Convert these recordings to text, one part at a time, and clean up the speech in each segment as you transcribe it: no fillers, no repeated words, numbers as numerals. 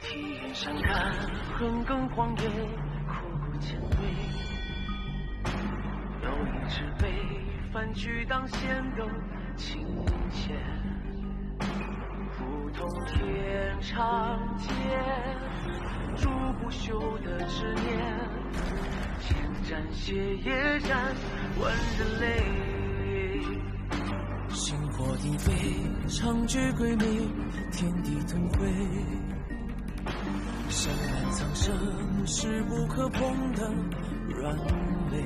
体验山看横亘荒野，苦苦前对。有一只被反举当先斗情切，普通天长街，筑不朽的执念，千战血也战，万人泪。星火鼎沸，长举归命，天地腾辉。山峦苍生，势不可碰的软肋。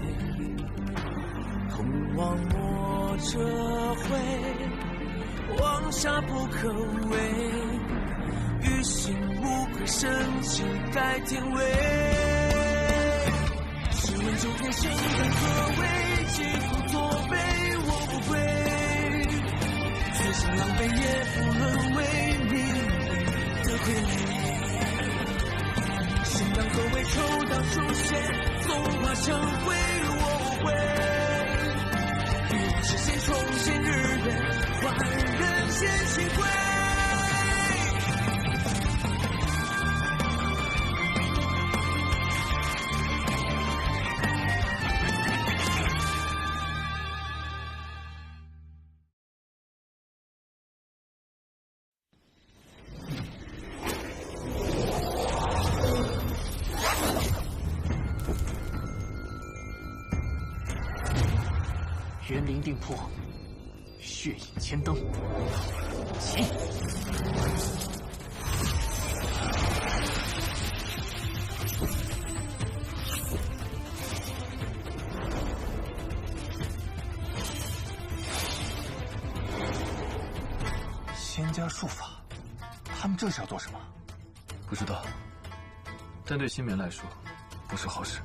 同往莫撤回，往下不可为。于心无愧，深情改天位。试问九天生根何为？疾风作悲，我不归。此生狼狈也不沦为命运的傀儡。生当何为？抽当出现，纵化成灰，我无悔。欲望实现，重现日月，还人间清辉。园林定破，血影千灯，起！仙家术法，他们这是要做什么？不知道，但对新民来说，不是好事。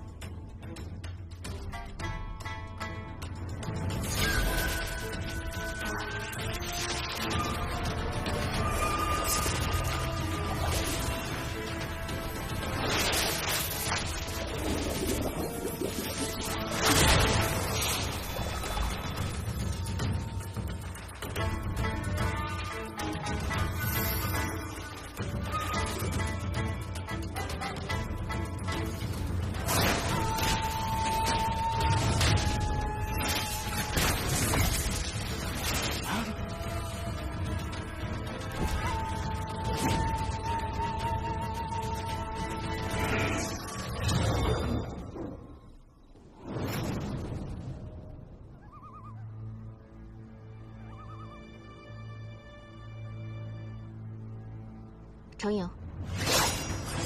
程颖，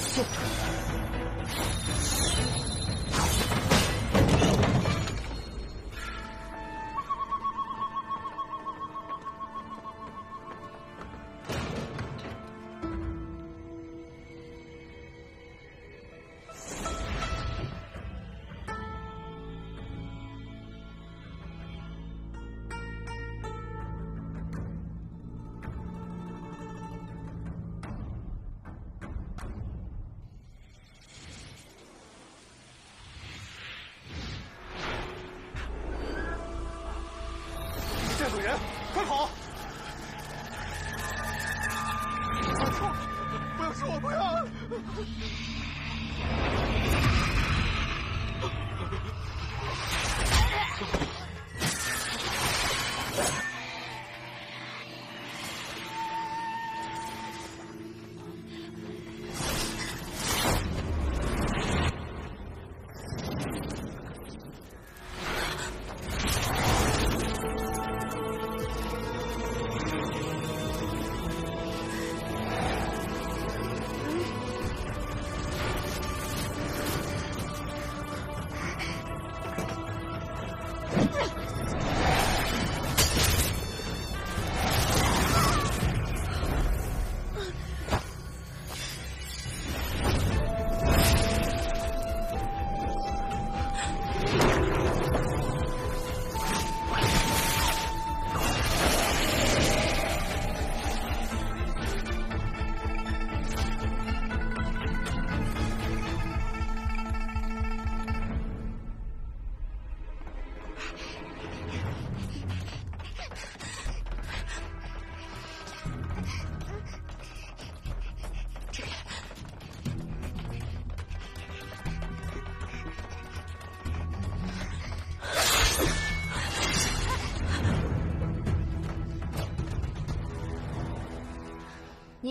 去。这个人，快跑！不要说我，不要！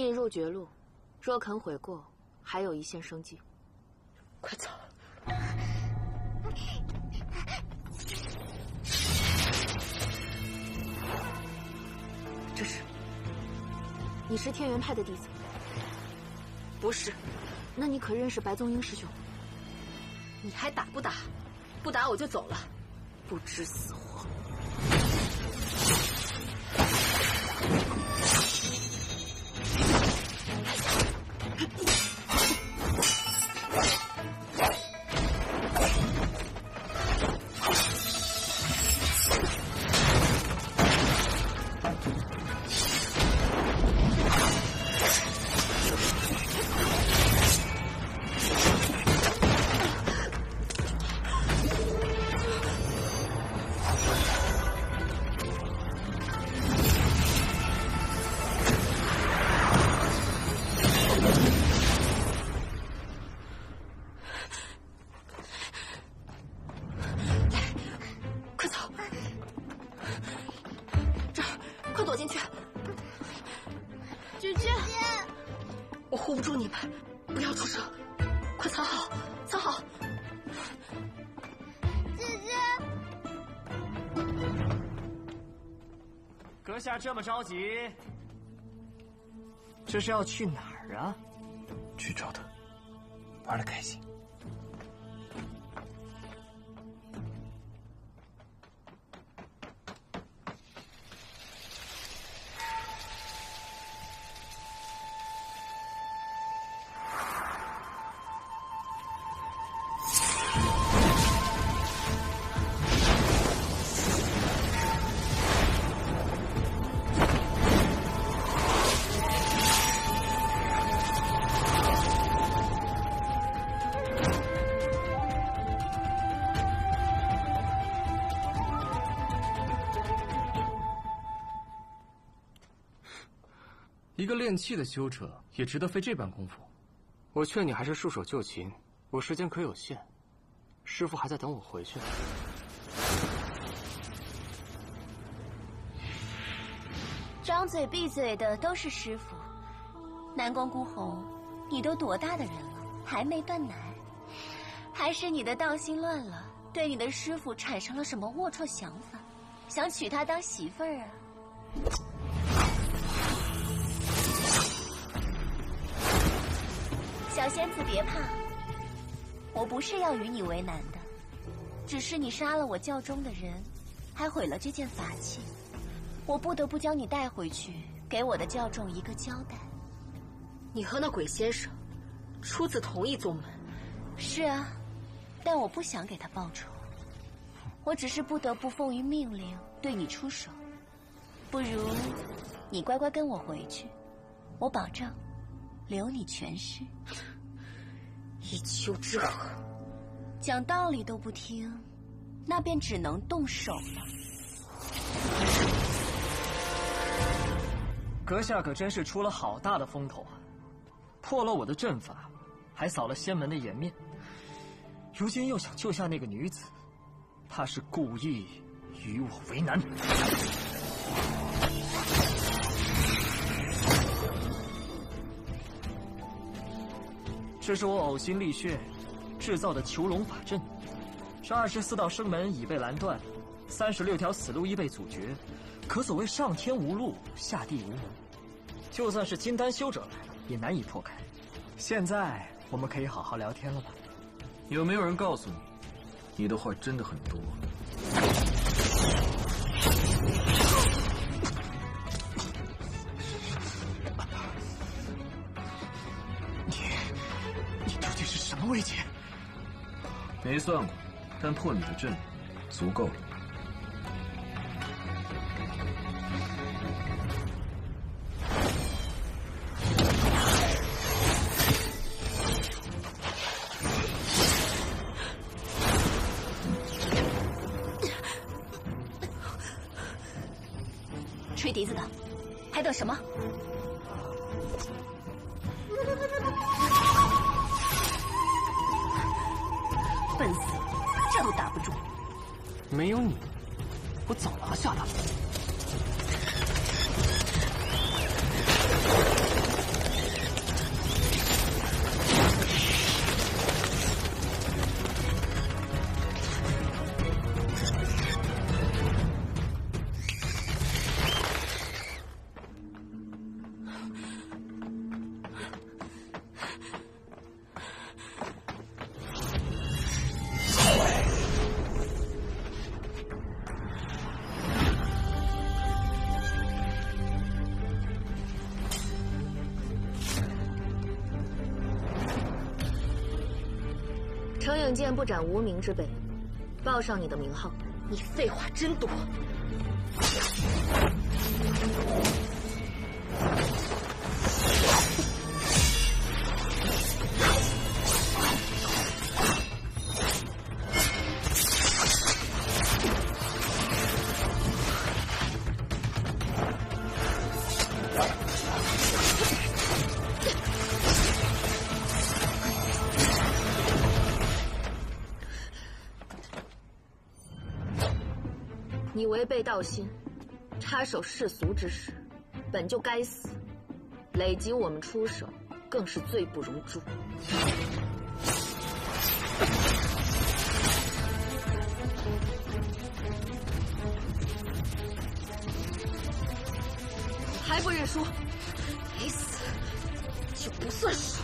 宁入绝路，若肯悔过，还有一线生机。快走！这是，你是天元派的弟子？不是。那你可认识白宗英师兄？你还打不打？不打我就走了。不知死活！护不住你们，不要出声，快藏好，藏好。姐姐，阁下这么着急，这是要去哪儿啊？去找他，玩得开心。一个练气的修者也值得费这般功夫。我劝你还是束手就擒，我时间可有限，师父还在等我回去。张嘴闭嘴的都是师傅。南宫孤红，你都多大的人了，还没断奶？还是你的道心乱了，对你的师傅产生了什么龌龊想法，想娶她当媳妇儿啊？小仙子别怕，我不是要与你为难的，只是你杀了我教中的人，还毁了这件法器，我不得不将你带回去，给我的教众一个交代。你和那鬼先生出自同一宗门。是啊，但我不想给他报仇，我只是不得不奉于命令对你出手。不如你乖乖跟我回去，我保证留你全尸。一丘之貉，讲道理都不听，那便只能动手了。阁下可真是出了好大的风头啊！破了我的阵法，还扫了仙门的颜面，如今又想救下那个女子，怕是故意与我为难。这是我呕心沥血制造的囚龙法阵，这24道生门已被拦断，36条死路亦被阻绝，可所谓上天无路，下地无门。就算是金丹修者来了，也难以破开。现在我们可以好好聊天了吧？有没有人告诉你，你的话真的很多？你究竟是什么位阶？没算过，但破你的阵足够了。吹笛子的，还等什么？笨死，这都打不住。没有你，我早拿下他了。程影剑不斩无名之辈，报上你的名号。你废话真多。你违背道心，插手世俗之事，本就该死，累及我们出手，更是罪不容诛。还不认输？没死就不算输。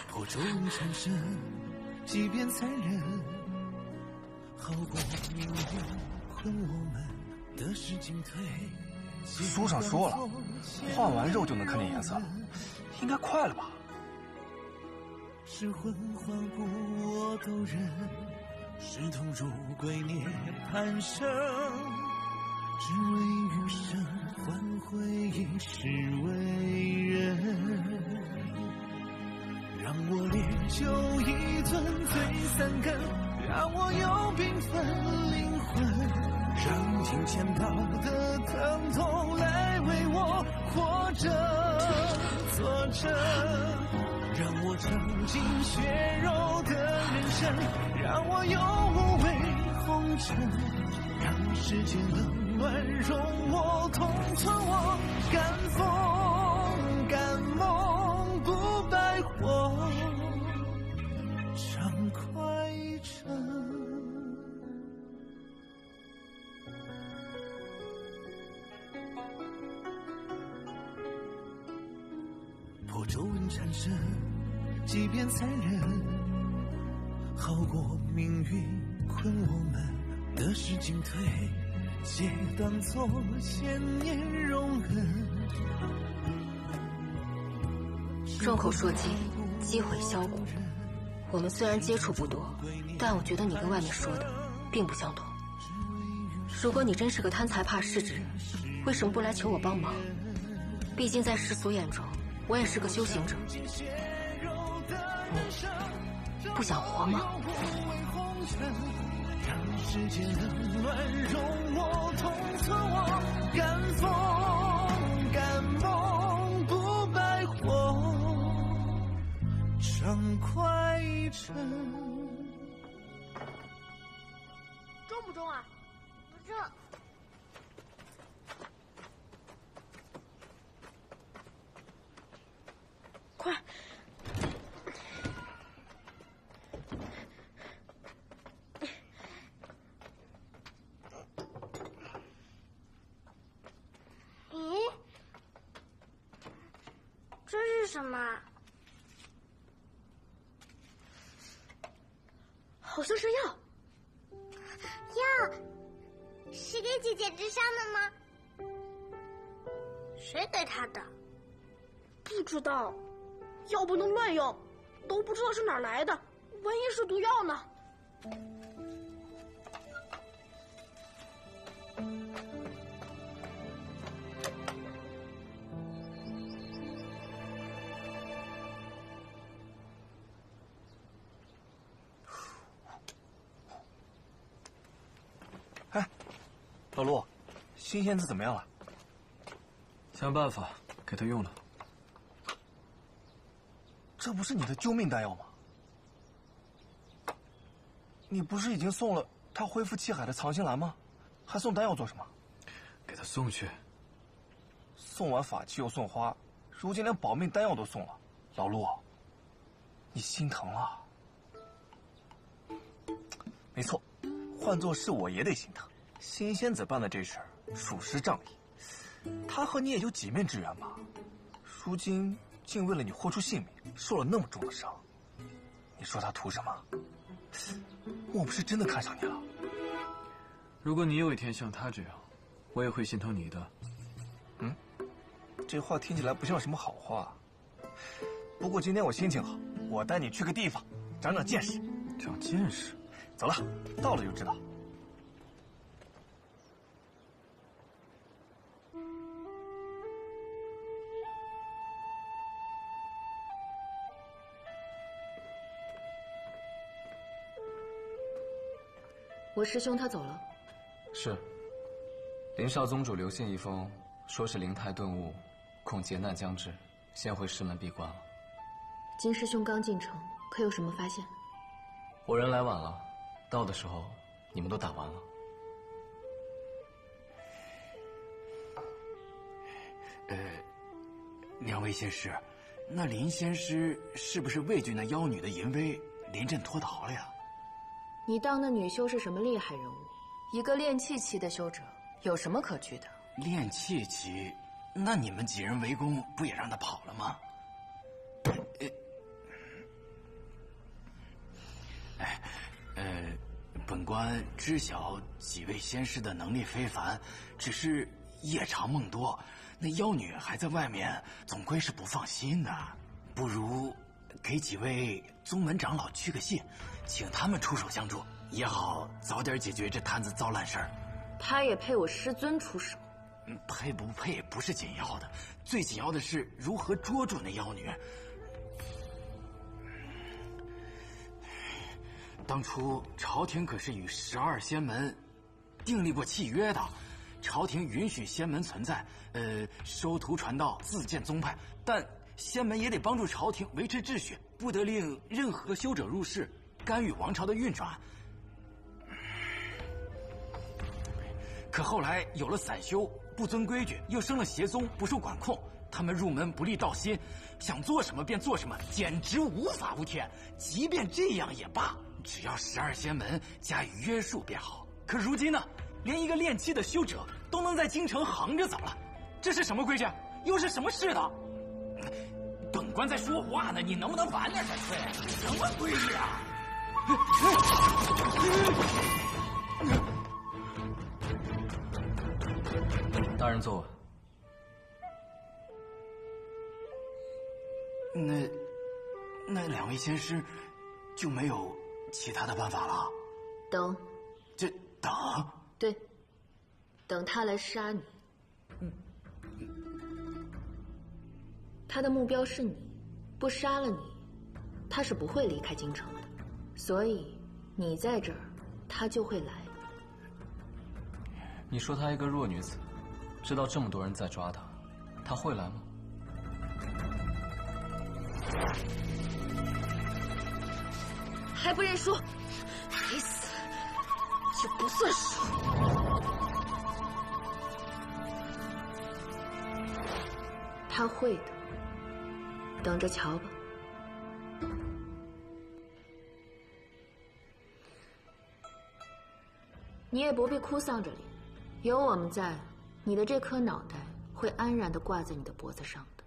破皱纹缠身，即便残忍，好过命运困我们的是进退。书上说了，画完肉就能看见颜色了，应该快了吧？是魂换骨我都忍，是痛入归涅槃生，只为余生换回一世为人。让我烈酒一樽醉三更，让我有缤纷灵魂，让金钱豹的疼痛来为我活着作证，让我尝尽血肉的人生，让我有无畏红尘，让世间冷暖容我同存我敢风敢梦不败火畅快成。破皱纹缠身，即便残忍，好过命运困我们的是进退，皆当作千年容忍。众口铄金，积毁销骨。我们虽然接触不多，但我觉得你跟外面说的并不相同。如果你真是个贪财怕势之人，为什么不来求我帮忙？毕竟在世俗眼中，我也是个修行者。你不想活吗？让世间冷暖容我同存我敢风敢梦不败火畅快成。中不中啊？不中。快！咦，这是什么？好像是药。药是给姐姐治伤的吗？谁给她的？不知道，药不能乱用，都不知道是哪儿来的，万一是毒药呢？哎，老陆，新仙子怎么样了？想办法给他用了。这不是你的救命丹药吗？你不是已经送了他恢复气海的藏心兰吗？还送丹药做什么？给他送去。送完法器又送花，如今连保命丹药都送了。老陆，你心疼了。没错，换做是我也得心疼。新仙子办的这事儿属实仗义，他和你也就几面之缘吧，如今竟为了你豁出性命，受了那么重的伤，你说他图什么？莫不是真的看上你了？如果你有一天像他这样，我也会心疼你的。这话听起来不像什么好话。不过今天我心情好，我带你去个地方，长长见识。长见识？走了，到了就知道。我师兄他走了。是。林少宗主留信一封，说是灵台顿悟，恐劫难将至，先回师门闭关了。金师兄刚进城，可有什么发现？我人来晚了，到的时候你们都打完了。两位仙师，那林仙师是不是畏惧那妖女的淫威，临阵脱逃了呀？你当那女修是什么厉害人物？一个炼气期的修者，有什么可惧的？炼气期，那你们几人围攻，不也让他跑了吗？本官知晓几位仙师的能力非凡，只是夜长梦多，那妖女还在外面，总归是不放心的。不如给几位宗门长老去个信，请他们出手相助，也好早点解决这摊子糟烂事儿。他也配我师尊出手？配不配不是紧要的，最紧要的是如何捉住那妖女。当初朝廷可是与12仙门订立过契约的，朝廷允许仙门存在，收徒传道，自建宗派，但仙门也得帮助朝廷维持秩序，不得令任何修者入世，干预王朝的运转。可后来有了散修，不遵规矩，又生了邪宗，不受管控，他们入门不立道心，想做什么便做什么，简直无法无天。即便这样也罢，只要12仙门加以约束便好。可如今呢，连一个炼气的修者都能在京城横着走了，这是什么规矩？又是什么世道？本官在说话呢，你能不能晚点才睡？什么规矩啊？大人坐稳。那两位仙师就没有其他的办法了？等。这等？对，等他来杀你。他的目标是你，不杀了你，他是不会离开京城的。所以你在这儿，他就会来。你说她一个弱女子，知道这么多人在抓她，她会来吗？还不认输？该死，就不算输。他会的，等着瞧吧。你也不必哭丧着脸，有我们在，你的这颗脑袋会安然地挂在你的脖子上的。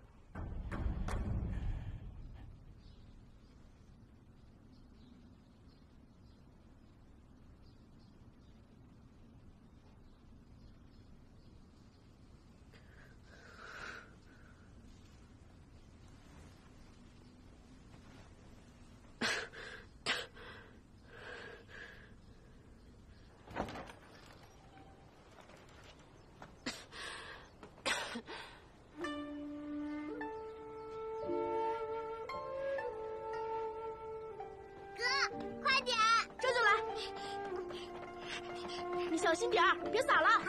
小心点儿，别洒了。好。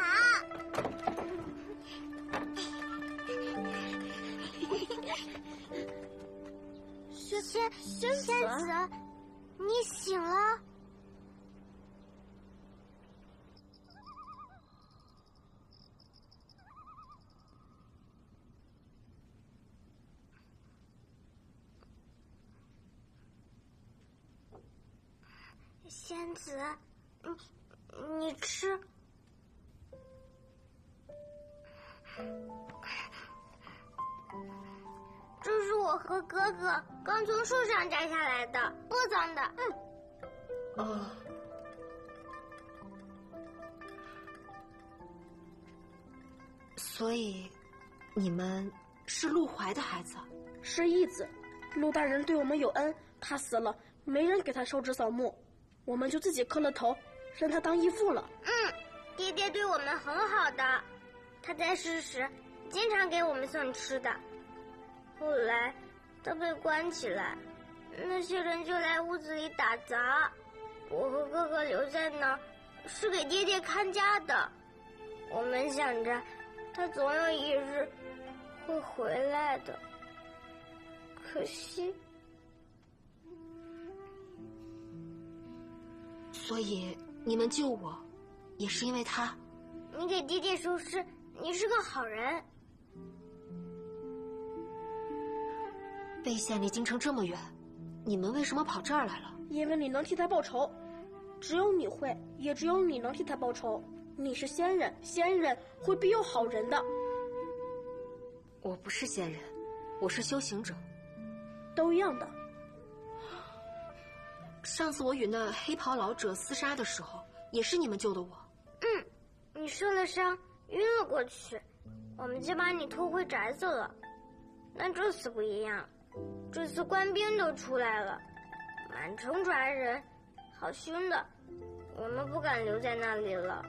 仙子，你醒了？仙子，你吃。这是我和哥哥刚从树上摘下来的，不脏的。所以，你们是陆怀的孩子？是义子，陆大人对我们有恩，他死了，没人给他烧纸扫墓，我们就自己磕了头，认他当义父了。爹爹对我们很好的，他在世时经常给我们送吃的。后来他被关起来，那些人就来屋子里打杂，我和哥哥留在那儿，是给爹爹看家的。我们想着他总有一日会回来的，可惜。所以你们救我，也是因为他。你给爹爹收尸，你是个好人。魏县离京城这么远，你们为什么跑这儿来了？因为你能替他报仇，只有你会，也只有你能替他报仇。你是仙人，仙人会庇佑好人的。我不是仙人，我是修行者。都一样的。上次我与那黑袍老者厮杀的时候，也是你们救的我。你受了伤，晕了过去，我们就把你拖回宅子了。但这次不一样，这次官兵都出来了，满城抓人，好凶的，我们不敢留在那里了。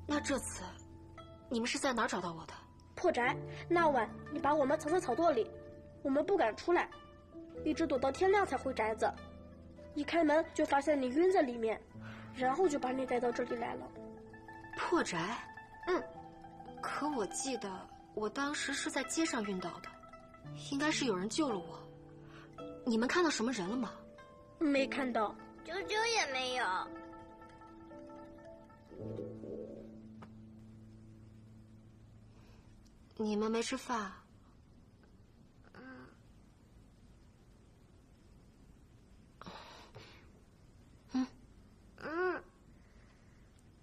那这次，你们是在哪儿找到我的？破宅，那晚你把我们藏在草垛里，我们不敢出来，一直躲到天亮才回宅子。一开门就发现你晕在里面，然后就把你带到这里来了。破宅？可我记得我当时是在街上晕倒的，应该是有人救了我。你们看到什么人了吗？没看到。啾啾也没有。你们没吃饭？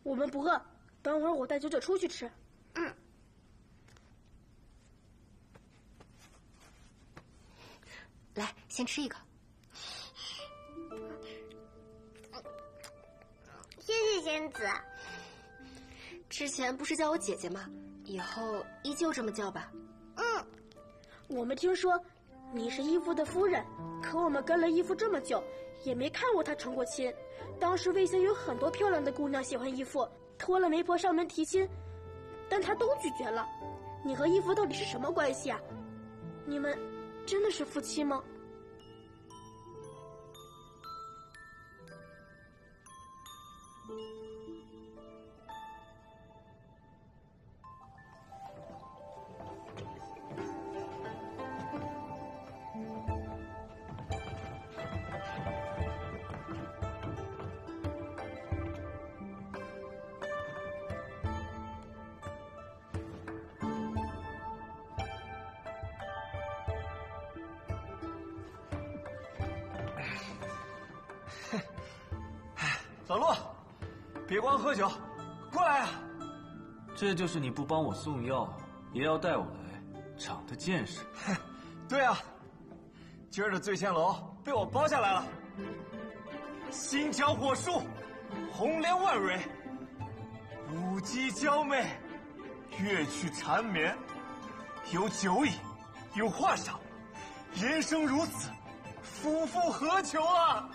我们不饿，等会儿我带九九出去吃。来，先吃一个。谢谢仙子。之前不是叫我姐姐吗？以后依旧这么叫吧。我们听说你是义父的夫人，可我们跟了义父这么久，也没看过他成过亲。当时魏县有很多漂亮的姑娘喜欢义父，托了媒婆上门提亲，但他都拒绝了。你和义父到底是什么关系啊？你们真的是夫妻吗？老陆，别光喝酒，过来啊！这就是你不帮我送药，也要带我来，长的见识。对啊，今儿的醉仙楼被我包下来了，心交火树，红莲万蕊，舞姬娇媚，乐曲缠绵，有酒饮，有画赏，人生如此，夫复何求啊！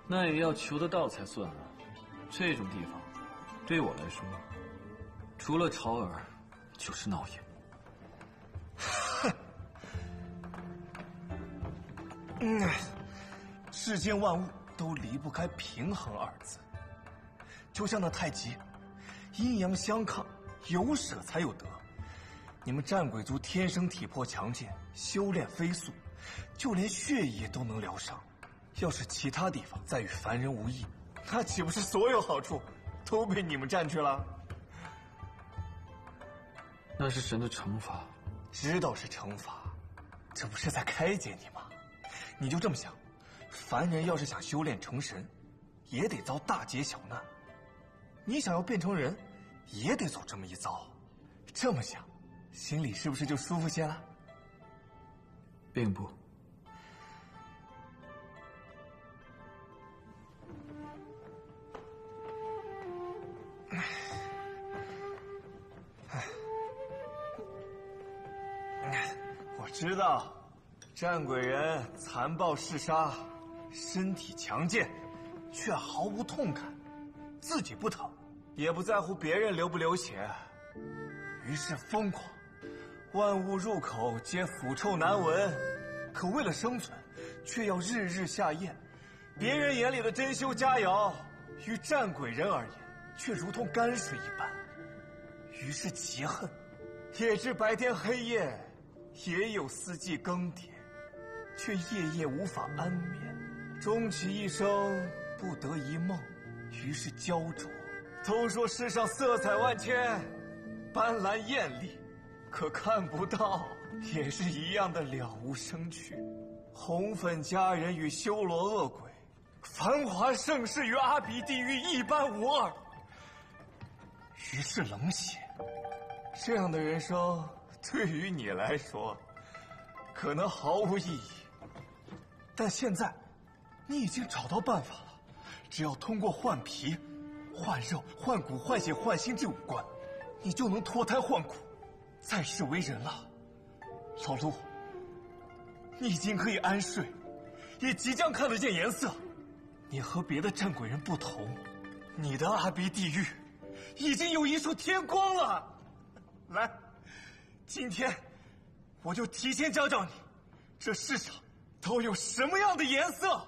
那也要求得到才算啊！这种地方，对我来说，除了潮儿，就是闹眼。世间万物都离不开平衡二字，就像那太极，阴阳相抗，有舍才有得。你们战鬼族天生体魄强健，修炼飞速，就连血液都能疗伤。要是其他地方再与凡人无异，那岂不是所有好处都被你们占去了？那是神的惩罚。知道是惩罚，这不是在开解你吗？你就这么想，凡人要是想修炼成神，也得遭大劫小难。你想要变成人，也得走这么一遭。这么想，心里是不是就舒服些了？并不。我知道，战鬼人残暴嗜杀，身体强健，却毫无痛感，自己不疼，也不在乎别人流不流血，于是疯狂。万物入口皆腐臭难闻，可为了生存，却要日日下咽。别人眼里的珍馐佳肴，于战鬼人而言，却如同泔水一般。于是极恨，也知白天黑夜，也有四季更迭，却夜夜无法安眠。终其一生，不得一梦，于是焦灼。都说世上色彩万千，斑斓艳丽，可看不到，也是一样的了无生趣。红粉佳人与修罗恶鬼，繁华盛世与阿鼻地狱一般无二。于是冷血。这样的人生，对于你来说，可能毫无意义。但现在，你已经找到办法了，只要通过换皮、换肉、换骨、换血、换心这5关，你就能脱胎换骨，再世为人了。老陆，你已经可以安睡，也即将看得见颜色。你和别的战鬼人不同，你的阿鼻地狱已经有一束天光了。来，今天我就提前教教你，这世上都有什么样的颜色。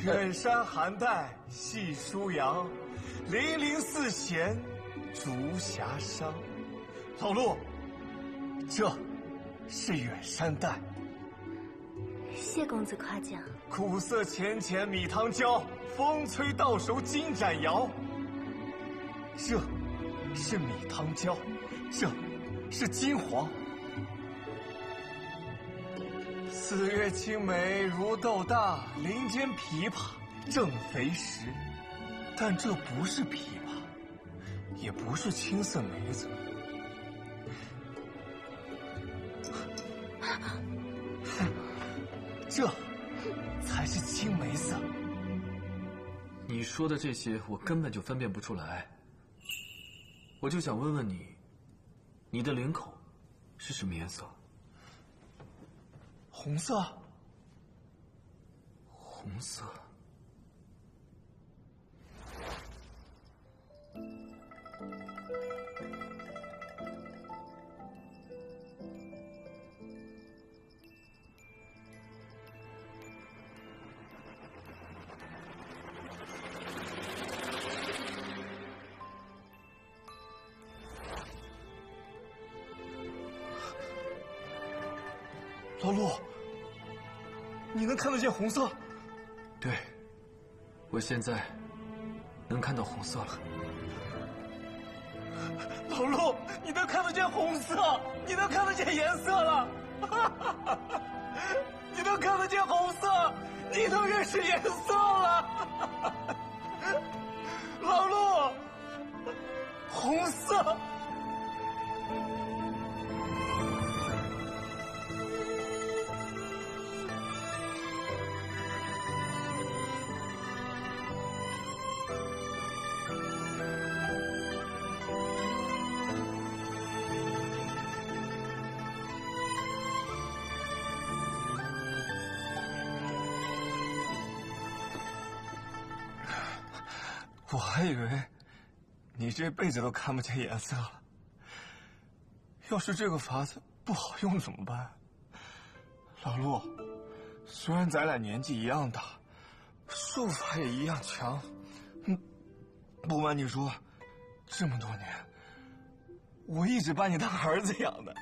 远山寒带细舒扬，粼粼四弦竹匣伤。老陆，这是远山带。谢公子夸奖。苦涩浅浅米汤浇，风吹到手金盏摇。这是米汤浇，这是金黄。四月青梅如豆大，林间枇杷正肥时。但这不是枇杷，也不是青色梅子。这才是青梅色。你说的这些，我根本就分辨不出来。我就想问问你，你的领口是什么颜色？红色。红色。老陆，你能看得见红色？对，我现在能看到红色了。老陆，你能看得见红色，你能看得见颜色了，你能看得见红色，你能认识颜色了，老陆，红色。我还以为你这辈子都看不见颜色了。要是这个法子不好用怎么办？老陆，虽然咱俩年纪一样大，术法也一样强，不瞒你说，这么多年，我一直把你当儿子养的。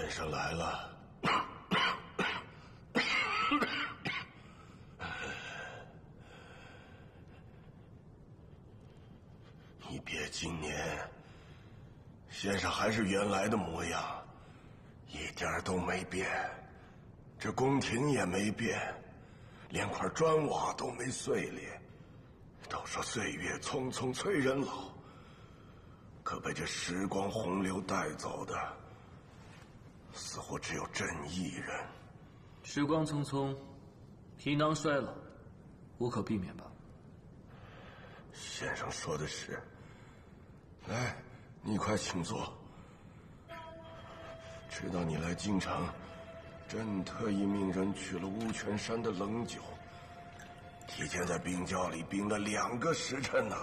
先生来了。你别今年，先生还是原来的模样，一点都没变。这宫廷也没变，连块砖瓦都没碎裂。都说岁月匆匆催人老，可被这时光洪流带走的，似乎只有朕一人。时光匆匆，皮囊衰老，无可避免吧？先生说的是。来，你快请坐。知道你来京城，朕特意命人取了乌泉山的冷酒，提前在冰窖里冰了2个时辰呢。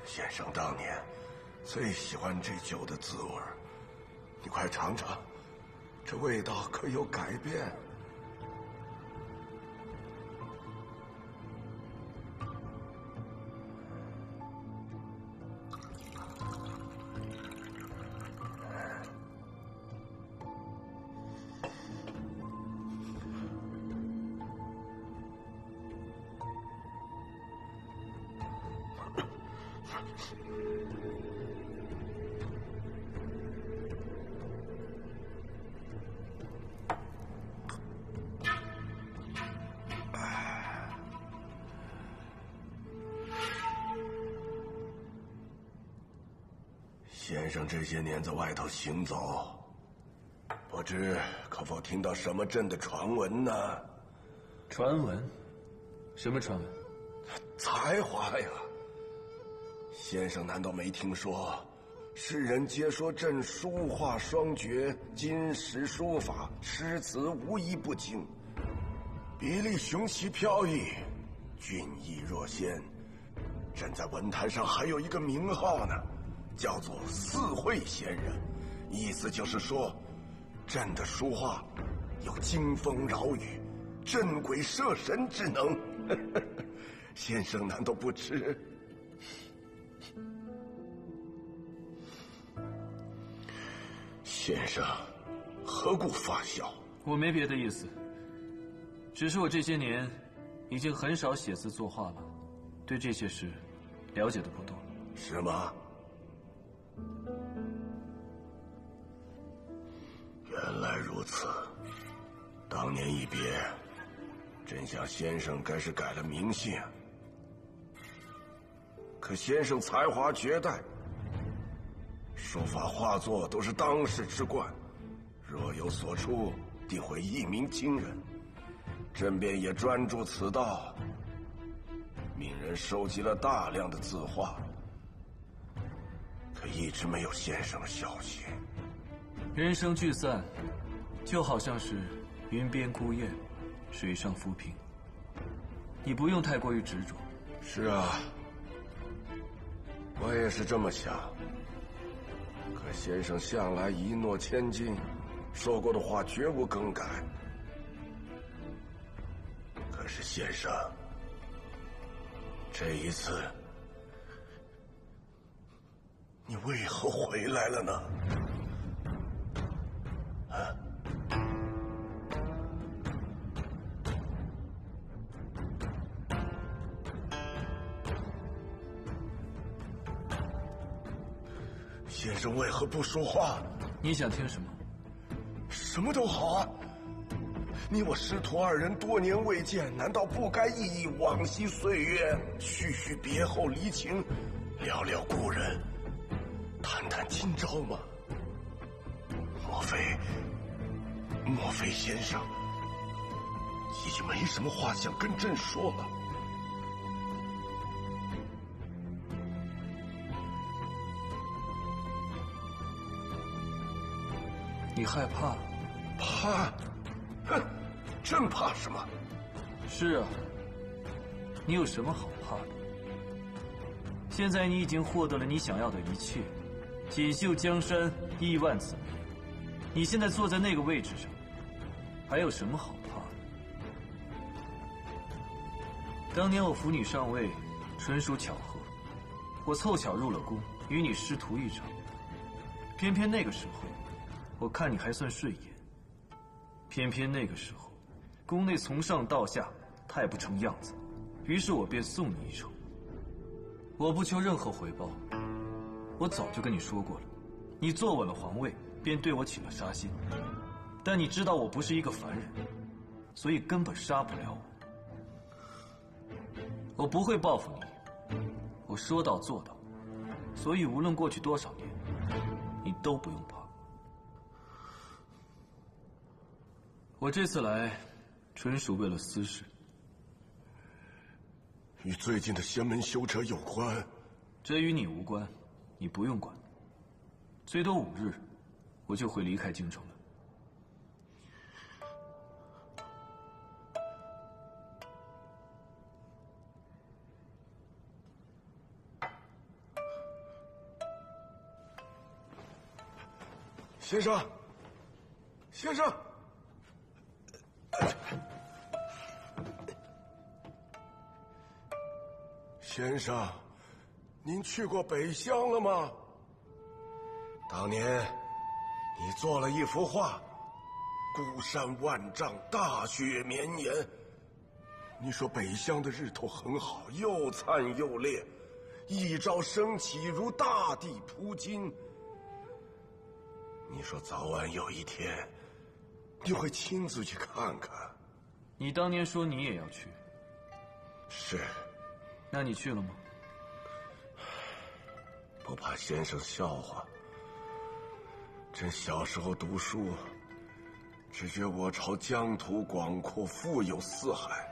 先生当年最喜欢这酒的滋味，你快尝尝，这味道可有改变。先生这些年在外头行走，不知可否听到什么朕的传闻呢？传闻？什么传闻？才华呀！先生难道没听说？世人皆说朕书画双绝，金石书法，诗词无一不精，笔力雄奇飘逸，俊逸若仙。朕在文坛上还有一个名号呢，叫做四会仙人，意思就是说，朕的书画有惊风扰雨、震鬼摄神之能。先生难道不知？先生何故发笑？我没别的意思，只是我这些年已经很少写字作画了，对这些事了解的不多。是吗？原来如此。当年一别，朕想先生该是改了名姓，可先生才华绝代，书法画作都是当世之冠，若有所出，定会一鸣惊人。朕便也专注此道，命人收集了大量的字画，可一直没有先生的消息。人生聚散，就好像是云边孤雁，水上浮萍。你不用太过于执着。是啊，我也是这么想。可先生向来一诺千金，说过的话绝无更改。可是先生，这一次，你为何回来了呢？啊？先生为何不说话？你想听什么？什么都好啊。你我师徒2人多年未见，难道不该忆忆往昔岁月，叙叙别后离情，聊聊故人，谈谈今朝吗？莫非先生已经没什么话想跟朕说了？你害怕？怕？哼，朕怕什么？是啊，你有什么好怕的？现在你已经获得了你想要的一切，锦绣江山，亿万子民。你现在坐在那个位置上，还有什么好怕的？当年我扶你上位，纯属巧合，我凑巧入了宫，与你师徒一场。偏偏那个时候，我看你还算顺眼。偏偏那个时候，宫内从上到下太不成样子，于是我便送你一程。我不求任何回报，我早就跟你说过了，你坐稳了皇位，便对我起了杀心。但你知道我不是一个凡人，所以根本杀不了我。我不会报复你，我说到做到，所以无论过去多少年，你都不用怕。我这次来，纯属为了私事，与最近的仙门修者有关。这与你无关，你不用管。最多5日，我就会离开京城了。先生，先生，先生，您去过北乡了吗？当年你做了一幅画，孤山万丈，大雪绵延。你说北乡的日头很好，又灿又烈，一朝升起如大地铺金。你说早晚有一天，你会亲自去看看。你当年说你也要去，是。那你去了吗？不怕先生笑话。朕小时候读书，只觉我朝疆土广阔，富有四海。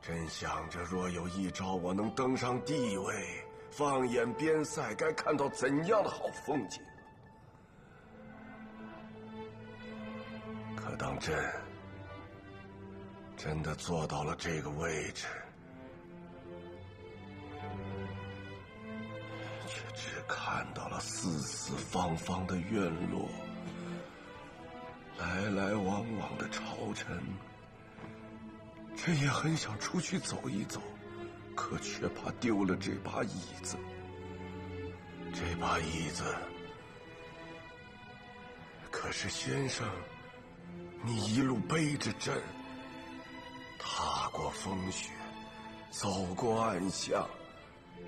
朕想着，若有一朝我能登上帝位，放眼边塞，该看到怎样的好风景。可当朕真的坐到了这个位置，却只看到了四四方方的院落，来来往往的朝臣。朕也很想出去走一走，可却怕丢了这把椅子。这把椅子，可是先生，你一路背着朕，踏过风雪，走过暗巷，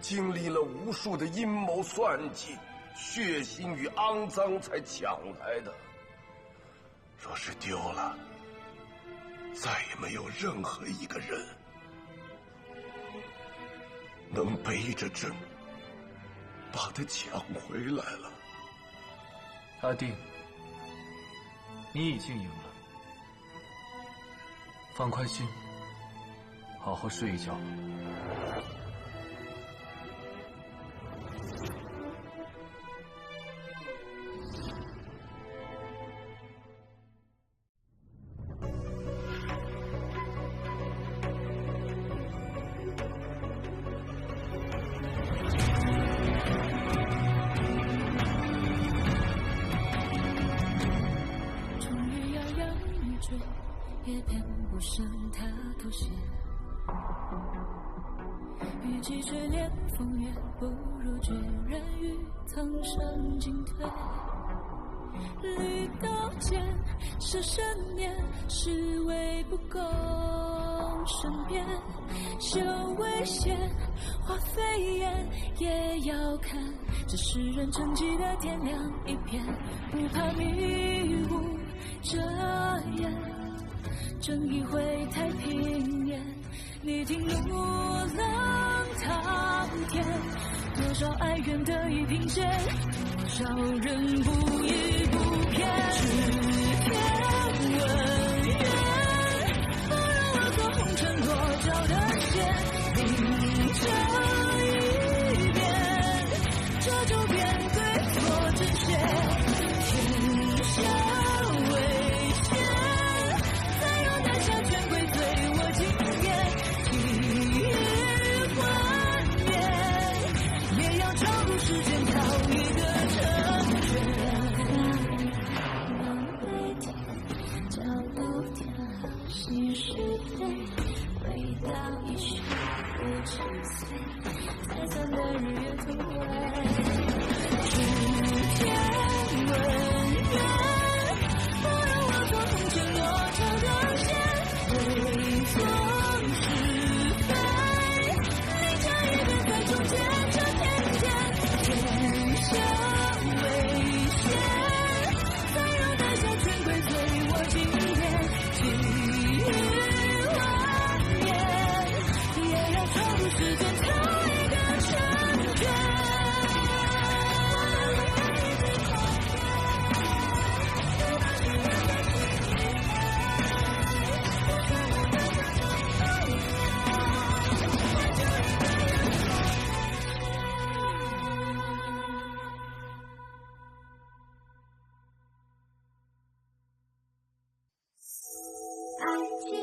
经历了无数的阴谋算计、血腥与肮脏才抢来的。若是丢了，再也没有任何一个人能背着朕把它抢回来了。阿定，你已经赢了，放宽心，好好睡一觉吧。也偏不胜他妥协，与其追恋风月，不如决然于苍生进退。绿刀剑是深念，是为不共身边，修为险，化飞燕，也要看这世人沉寂的天亮一片，不怕迷雾遮眼，正义会太平年。你听怒浪滔天，多少哀怨得以平息，多少人不依不偏。指天问远，不让我做红尘落脚的线，明这一边，这就变对错正邪，天下危险，再有南下权贵随我经验，一日幻灭，也要超入时间讨一个成全。南北天，角度天，心是对，回到一绪不知岁，才算的日月同辉。爱情。